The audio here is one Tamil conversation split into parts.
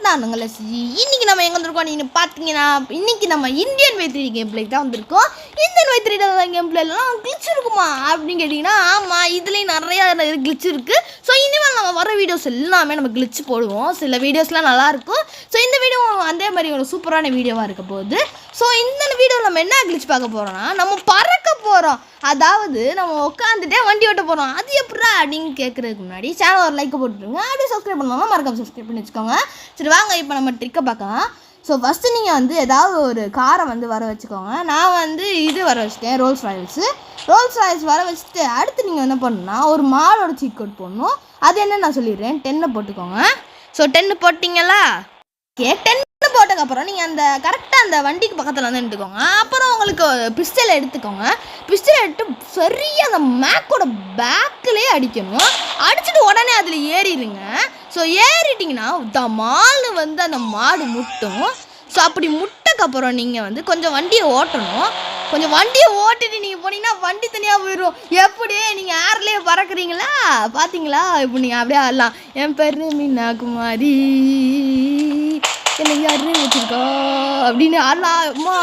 நான் உங்களை இன்னைக்கு நம்ம எங்கே வந்திருக்கோம் நீங்கள் பார்த்தீங்கன்னா இன்னைக்கு நம்ம இந்தியன் வை3 கேம் பிளேக்கு தான் வந்திருக்கோம். இந்தியன் வை3 கேம் பிளேலாம் கிளிச் இருக்குமா அப்படின்னு கேட்டிங்கன்னா ஆமாம், இதுலேயும் நிறையா கிளிச் இருக்குது. ஸோ இனிமேல் நம்ம வர வீடியோஸ் எல்லாமே நம்ம கிளிச் போடுவோம். சில வீடியோஸ்லாம் நல்லாயிருக்கும். ஸோ இந்த வீடியோ அதே மாதிரி ஒரு சூப்பரான வீடியோவாக இருக்க போகுது. ஸோ இந்த வீடியோவில் நம்ம என்ன கிளிச் பார்க்க போகிறோம்னா நம்ம பறக்க போகிறோம். அதாவது நம்ம உட்காந்துட்டே வண்டி ஓட்ட போகிறோம். அது எப்படா அப்படின்னு கேட்குறதுக்கு முன்னாடி சேனல் ஒரு லைக் போட்டுருங்க. அப்படியே சப்ஸ்கிரைப் பண்ணலாம், மறக்காம சப்ஸ்கிரைப் பண்ணி வச்சுக்கோங்க. சரி வாங்க இப்போ நம்ம ட்ரிக்கை பார்க்கலாம். ஸோ ஃபஸ்ட்டு நீங்கள் ஏதாவது ஒரு காரை வர வச்சுக்கோங்க. நான் இது வர வச்சுட்டேன், ரோல்ஸ் ராய்ஸ் வர வச்சுட்டு அடுத்து நீங்கள் என்ன பண்ணணும்னா ஒரு மாடோட சீட் கோட் போடணும். அது என்ன நான் சொல்லிடுறேன், 10 போட்டுக்கோங்க. ஸோ 10 போட்டிங்களா? ஓகே, 10 போட்டதுக்கப்புறம் நீங்கள் கரெக்டாக அந்த வண்டிக்கு பக்கத்தில் நின்றுக்கோங்க. அப்புறம் உங்களுக்கு பிஸ்டல் எடுத்துக்கோங்க. பிஸ்டல் எடுத்து சரியாக அந்த மேக்கோட பேக்கிலே அடிக்கணும். அடிச்சுட்டு உடனே அதில் ஏறிடுங்க. ஸோ ஏறிட்டிங்கன்னா தமால்னு அந்த மாடு முட்டும். ஸோ அப்படி முட்டக்கப்புறம் நீங்கள் கொஞ்சம் வண்டியை ஓட்டணும். கொஞ்சம் வண்டியை ஓட்டிட்டு நீங்கள் போனீங்கன்னா வண்டி தனியாக போயிடும். எப்படி நீங்கள் ஏர்லேயே பறக்குறீங்களா பார்த்தீங்களா? இப்போ நீங்கள் அப்படியே ஆடலாம். என் பேர் மீனா குமாரி, என்ன யாரு வச்சுருக்கா அப்படின்னு ஆடலாம். அம்மா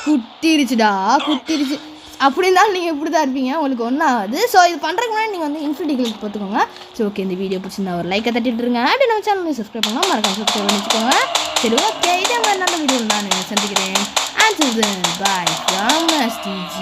குத்திருச்சுடா, குத்திருச்சு. அப்படி இருந்தாலும் நீங்கள் இப்படி தான் இருப்பீங்க, உங்களுக்கு ஒன்றாவது. ஸோ இது பண்ணுறதுக்கு முன்னாடி நீங்கள் இன்ஃபினிட்டி கிளிக் பார்த்துக்கோங்க. சரி ஓகே, இந்த வீடியோ பிடிச்சிருந்தா ஒரு லைக்கை தட்டிட்டுருங்க. அப்படி நம்ம சேனல் சப்ஸ்கிரைப் பண்ணால் மறக்காம சப்ஸ்கிரைப் பண்ணி வச்சுக்கோங்க. சரி ஓகே, இதே மாதிரி நல்ல வீடியோ நான் சந்திக்கிறேன். Bye from STG.